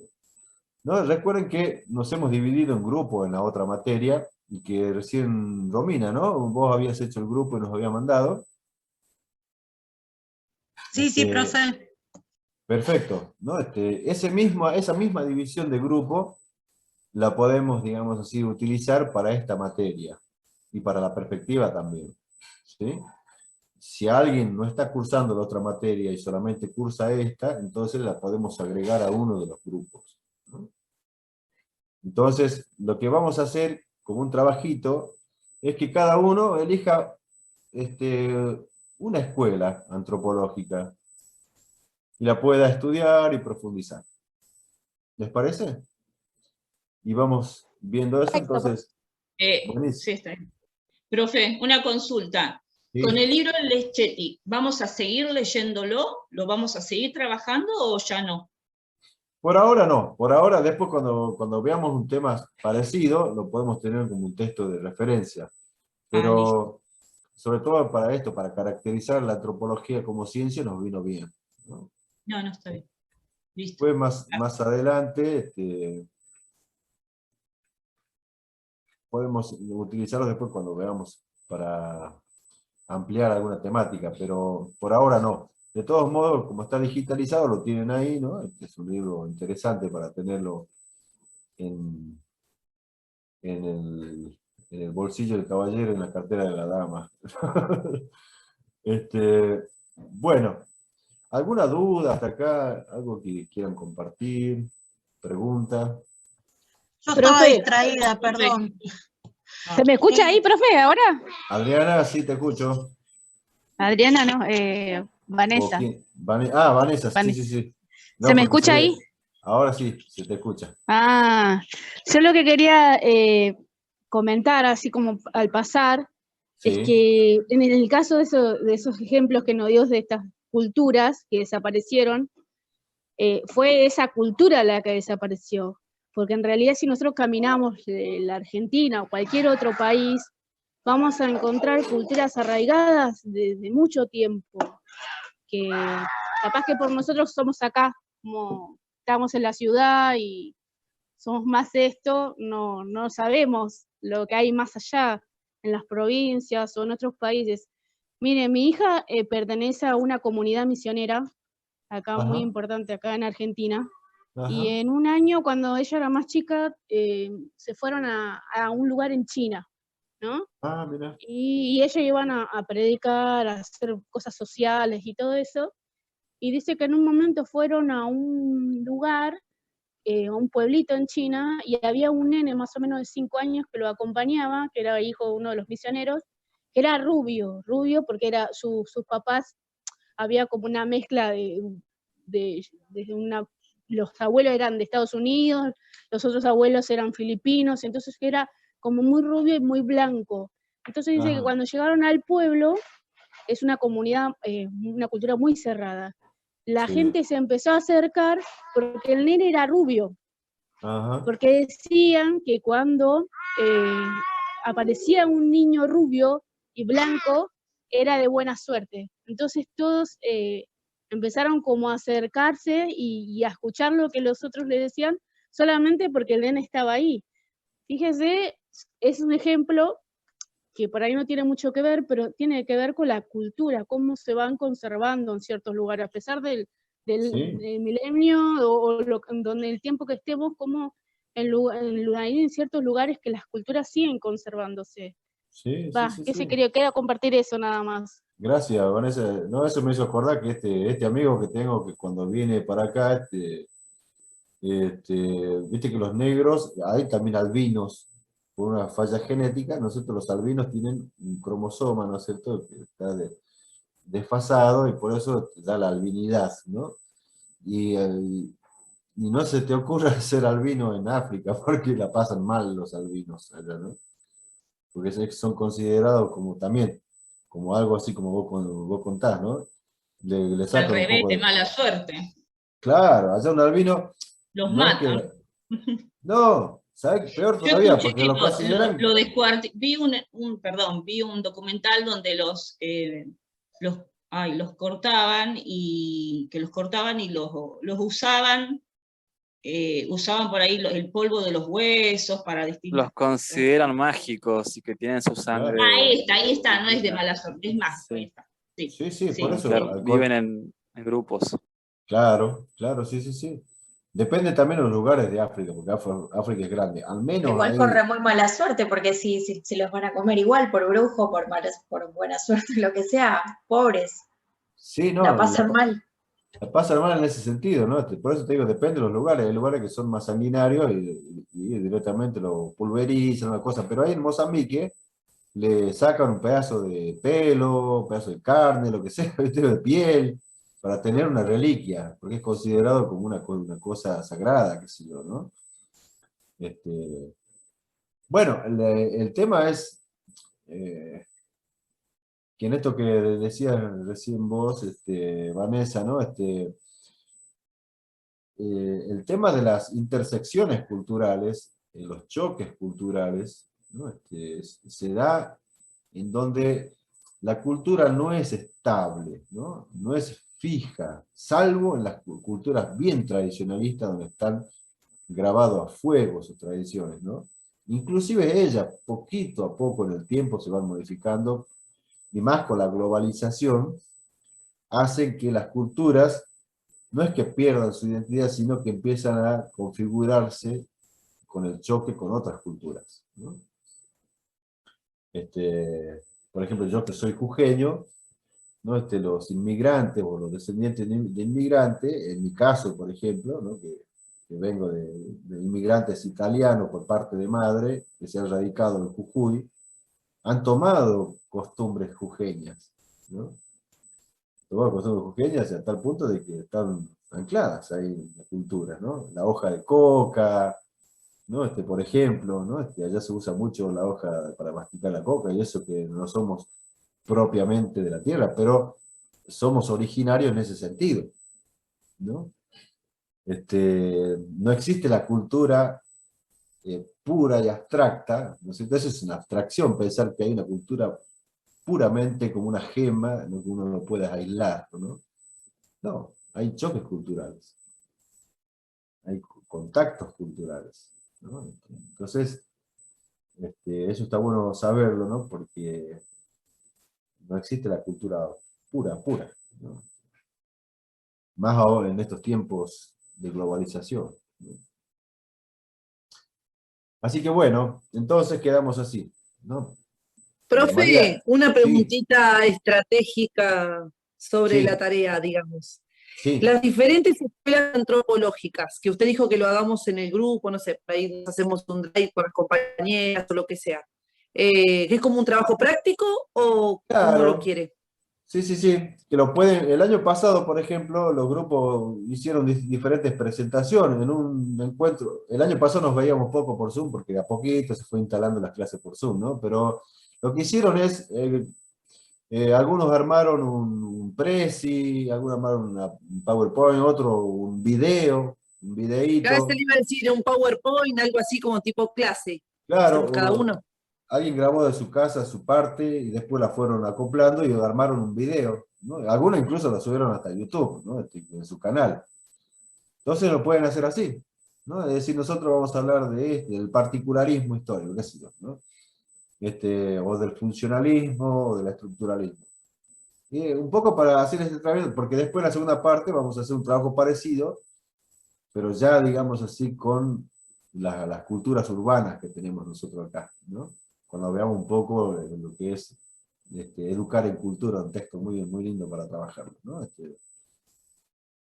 ¿No? Recuerden que nos hemos dividido en grupos en la otra materia, y que recién Romina, ¿no? Vos habías hecho el grupo y nos había mandado. Sí, sí, profe. Perfecto, ¿no? Esa misma división de grupo la podemos, digamos así, utilizar para esta materia, y para la perspectiva también, ¿sí? Si alguien no está cursando la otra materia y solamente cursa esta, entonces la podemos agregar a uno de los grupos, ¿no? Entonces, lo que vamos a hacer como un trabajito es que cada uno elija una escuela antropológica y la pueda estudiar y profundizar. ¿Les parece? Y vamos viendo eso, entonces. Sí, está bien. Profe, una consulta. Sí. Con el libro de Leschetti, ¿vamos a seguir leyéndolo? ¿Lo vamos a seguir trabajando o ya no? Por ahora no. Por ahora, después cuando veamos un tema parecido, lo podemos tener como un texto de referencia. Pero sobre todo para esto, para caracterizar la antropología como ciencia, nos vino bien, ¿no? No, está bien. Listo. Después, más adelante, podemos utilizarlo después cuando veamos para ampliar alguna temática, pero por ahora no. De todos modos, como está digitalizado, lo tienen ahí, ¿no? Este es un libro interesante para tenerlo en el bolsillo del caballero, en la cartera de la dama. Bueno, ¿alguna duda hasta acá? ¿Algo que quieran compartir? ¿Pregunta? Yo estaba Profe. distraída, perdón. ¿Se me escucha ahí, profe, ahora? Adriana, sí te escucho. Adriana, no, Vanessa. Vanessa, sí. No, ¿Se me porque escucha ahí? Ahora sí, se te escucha. Yo lo que quería comentar, así como al pasar, Sí. es que en el caso de esos ejemplos que nos dio de estas culturas que desaparecieron, fue esa cultura la que desapareció. Porque en realidad si nosotros caminamos de la Argentina o cualquier otro país, vamos a encontrar culturas arraigadas de mucho tiempo, que capaz que por nosotros somos acá, como estamos en la ciudad y somos más esto, no sabemos lo que hay más allá, en las provincias o en otros países. Mire, mi hija pertenece a una comunidad misionera, acá muy importante, acá en Argentina, y en un año, cuando ella era más chica, se fueron a un lugar en China, ¿no? Mira. Y ellos iban a predicar, a hacer cosas sociales y todo eso, y dice que en un momento fueron a un lugar, a un pueblito en China, y había un nene más o menos de 5 años que lo acompañaba, que era hijo de uno de los misioneros, que era rubio porque era sus papás, había como una mezcla los abuelos eran de Estados Unidos, los otros abuelos eran filipinos, entonces era como muy rubio y muy blanco. Entonces dice que cuando llegaron al pueblo, es una comunidad, una cultura muy cerrada. La gente se empezó a acercar porque el nene era rubio. Porque decían que cuando aparecía un niño rubio y blanco, era de buena suerte. Entonces todos empezaron como a acercarse y a escuchar lo que los otros le decían solamente porque el nene estaba ahí. Fíjese, es un ejemplo que por ahí no tiene mucho que ver, pero tiene que ver con la cultura, cómo se van conservando en ciertos lugares, a pesar del milenio donde el tiempo que estemos, como en ciertos lugares que las culturas siguen conservándose. Sí, Quería compartir eso nada más. Gracias, Vanessa. No, eso me hizo acordar que este amigo que tengo, que cuando viene para acá, viste que los negros, hay también albinos, por una falla genética, ¿no es cierto? Los albinos tienen un cromosoma, ¿no es cierto?, que está desfasado y por eso da la albinidad, ¿no? Y no se te ocurra ser albino en África, porque la pasan mal los albinos allá, ¿no? Porque son considerados como también, como algo así como vos contás, ¿no? Le Al revés, de mala suerte. Claro, allá un albino... Los no matan. No, ¿sabes? Peor todavía, porque lo consideran... Vi un documental donde los cortaban y los usaban por ahí el polvo de los huesos para distinguir. Los consideran mágicos y que tienen su sangre. Ahí está, no es de mala suerte, es más. Sí. Sí, por eso. Claro, viven en grupos. Claro, sí. Depende también de los lugares de África, porque África es grande. Al menos igual corre muy mala suerte, porque si los van a comer igual, por brujo, por buena suerte, lo que sea, pobres. Sí, no, la pasan mal. La pasan mal en ese sentido, ¿no? Por eso te digo, depende de los lugares. Hay lugares que son más sanguinarios y directamente lo pulverizan, una cosa. Pero ahí en Mozambique le sacan un pedazo de pelo, un pedazo de carne, lo que sea, de piel, para tener una reliquia, porque es considerado como una cosa sagrada, qué sé yo, ¿no? Bueno, el tema es que en esto que decías recién vos, Vanessa, ¿no? El tema de las intersecciones culturales, los choques culturales, ¿no? Se da en donde la cultura no es estable, ¿no? No es fija, salvo en las culturas bien tradicionalistas donde están grabados a fuego sus tradiciones, ¿no? Inclusive ellas, poquito a poco en el tiempo, se van modificando, y más con la globalización, hacen que las culturas no es que pierdan su identidad, sino que empiezan a configurarse con el choque con otras culturas, ¿no? Por ejemplo, yo que soy jujeño, ¿no? Los inmigrantes o los descendientes de inmigrantes, en mi caso, por ejemplo, ¿no? que vengo de inmigrantes italianos por parte de madre, que se han radicado en Jujuy, han tomado costumbres jujeñas, ¿no? Tomado costumbres jujeñas a tal punto de que están ancladas ahí en la cultura, ¿no? La hoja de coca, ¿no? Por ejemplo, ¿no? Allá se usa mucho la hoja para masticar la coca, y eso que no somos propiamente de la tierra, pero somos originarios en ese sentido, ¿no? No existe la cultura pura y abstracta, ¿no es cierto? Eso es una abstracción, pensar que hay una cultura puramente como una gema, en que uno no puede aislar, ¿no? No, hay choques culturales, hay contactos culturales, ¿no? Entonces, eso está bueno saberlo, ¿no? Porque no existe la cultura pura, ¿no? Más ahora en estos tiempos de globalización, ¿no? Así que bueno, entonces quedamos así, ¿no? Profe, María, una preguntita estratégica sobre sí, la tarea, digamos. sí. Las diferentes escuelas antropológicas, que usted dijo que lo hagamos en el grupo, no sé, por ahí hacemos un drive con las compañeras o lo que sea. ¿Es como un trabajo práctico o Claro. cómo lo quiere? Sí, que lo pueden. El año pasado, por ejemplo, los grupos hicieron diferentes presentaciones en un encuentro. El año pasado nos veíamos poco por Zoom, porque a poquito se fue instalando las clases por Zoom, ¿no? Pero lo que hicieron es, algunos armaron un Prezi, algunos armaron un PowerPoint, otro un videíto. Cada vez se le iba a decir un PowerPoint, algo así como tipo clase. Claro, Cada uno. alguien grabó de su casa su parte y después la fueron acoplando y armaron un video, ¿no? Algunos incluso la subieron hasta YouTube, ¿no? En su canal. Entonces lo pueden hacer así, ¿no? Es decir, nosotros vamos a hablar del particularismo histórico, qué sé yo, ¿no? O del funcionalismo o del estructuralismo. Y un poco para hacer este trabajo, porque después en la segunda parte vamos a hacer un trabajo parecido, pero ya, digamos así, con las culturas urbanas que tenemos nosotros acá, ¿no? Cuando veamos un poco lo que es educar en cultura, un texto muy, muy lindo para trabajarlo, ¿no?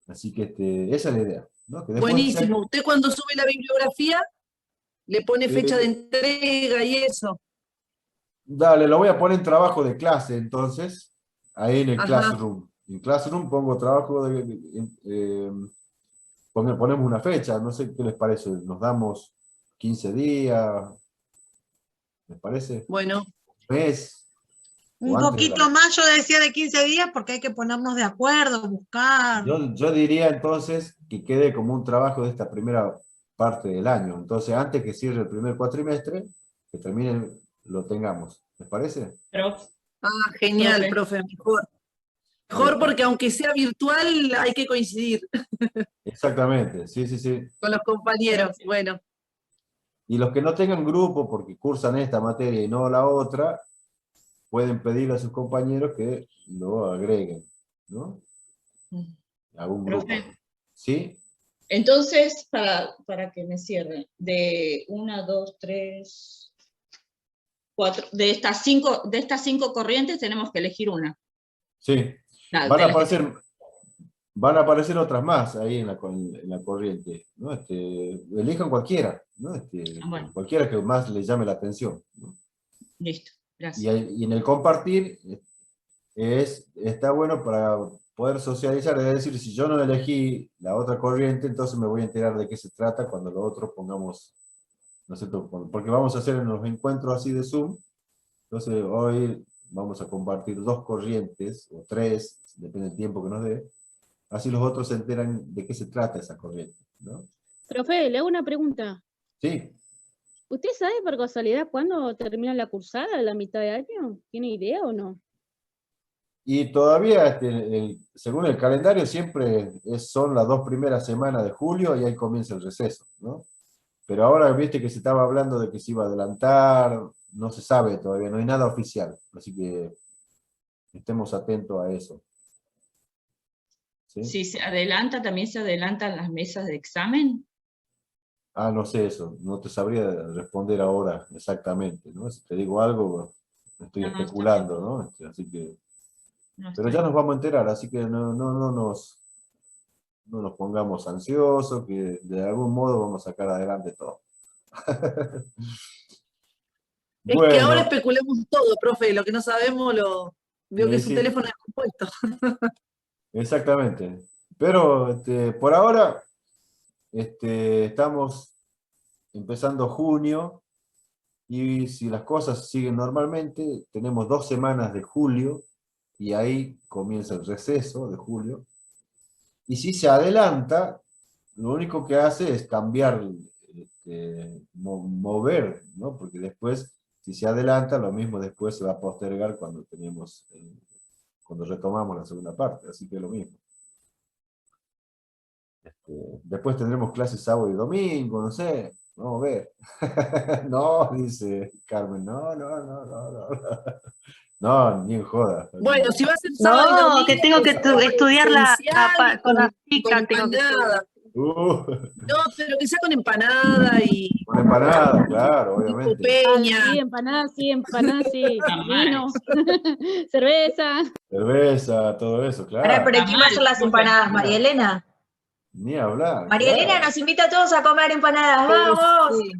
Así que esa es la idea, ¿no? Que después Buenísimo. Usted cuando sube la bibliografía, le pone fecha de entrega y eso. Dale, lo voy a poner en trabajo de clase, entonces, ahí en el Ajá. Classroom. En Classroom pongo trabajo ponemos una fecha, no sé qué les parece, nos damos 15 días, ¿les parece? Bueno. ¿Mes? Un poquito más, yo decía de 15 días, porque hay que ponernos de acuerdo, buscar. Yo diría entonces que quede como un trabajo de esta primera parte del año. Entonces, antes que cierre el primer cuatrimestre, que termine, lo tengamos. ¿Les parece? Genial, profe, mejor. Mejor porque aunque sea virtual, hay que coincidir. Exactamente, sí, sí, sí. Con los compañeros, bueno. Y los que no tengan grupo, porque cursan esta materia y no la otra, pueden pedirle a sus compañeros que lo agreguen, ¿no? Algún grupo. Profe. ¿Sí? Entonces, para que me cierre, de 1, 2, 3, 4, de estas cinco corrientes tenemos que elegir una. Sí. Van a aparecer otras más ahí en la corriente, ¿no? Elijan cualquiera, ¿no? Bueno. Cualquiera que más les llame la atención, ¿no? Listo, gracias. Y en el compartir está bueno para poder socializar, es decir, si yo no elegí la otra corriente, entonces me voy a enterar de qué se trata cuando los otros pongamos, ¿no es cierto? Porque vamos a hacer en los encuentros así de Zoom, entonces hoy vamos a compartir 2 corrientes, o 3, depende del tiempo que nos dé, así los otros se enteran de qué se trata esa corriente, ¿no? Profe, le hago una pregunta. Sí. ¿Usted sabe por casualidad cuándo termina la cursada, la mitad de año? ¿Tiene idea o no? Y todavía, según el calendario, siempre son las 2 primeras semanas de julio y ahí comienza el receso, ¿no? Pero ahora viste que se estaba hablando de que se iba a adelantar, no se sabe todavía, no hay nada oficial, así que estemos atentos a eso. ¿Sí? Si se adelanta, ¿también se adelantan las mesas de examen? Ah, no sé eso, no te sabría responder ahora exactamente, ¿no? Si te digo algo, estoy especulando, ¿no? Así que... Pero ya nos vamos a enterar, así que no nos pongamos ansiosos, que de algún modo vamos a sacar adelante todo. Es que ahora especulemos todo, profe, lo que no sabemos veo que su teléfono es compuesto. Exactamente. Pero por ahora estamos empezando junio y si las cosas siguen normalmente, tenemos 2 semanas de julio y ahí comienza el receso de julio. Y si se adelanta, lo único que hace es cambiar, mover, ¿no? Porque después, si se adelanta, lo mismo después se va a postergar cuando cuando retomamos la segunda parte, así que es lo mismo. Después tendremos clases sábado y domingo, no sé, vamos a ver. No, dice Carmen, no. No, ni en joda. Bueno, si va a ser sábado y domingo, que tengo que estudiar con las chicas. No, pero que sea con empanada y... Con empanada, claro, obviamente. Peña. Sí, empanadas, sí. Vino, cerveza. Cerveza, todo eso, claro. Ahora, pero ¿quién va a hacer las empanadas? ¿María Elena? Ni hablar. María Elena nos invita a todos a comer empanadas, ¡vamos! Sí.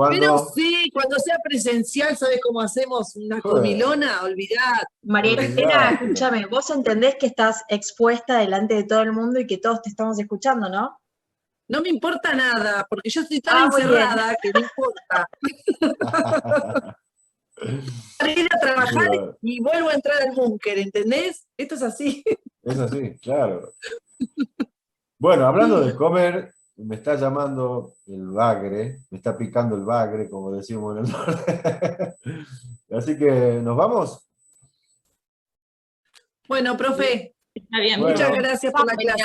Pero sí, cuando sea presencial, ¿sabes cómo hacemos una comilona? Olvidad. María Elena, escúchame, vos entendés que estás expuesta delante de todo el mundo y que todos te estamos escuchando, ¿no? No me importa nada, porque yo estoy tan encerrada que no importa. Para ir a trabajar y vuelvo a entrar al búnker, ¿entendés? Esto es así. Es así, claro. Bueno, hablando de comer, me está llamando el bagre, me está picando el bagre, como decimos en el norte. Así que, ¿nos vamos? Bueno, profe, Está bien. Bueno. muchas gracias por la clase.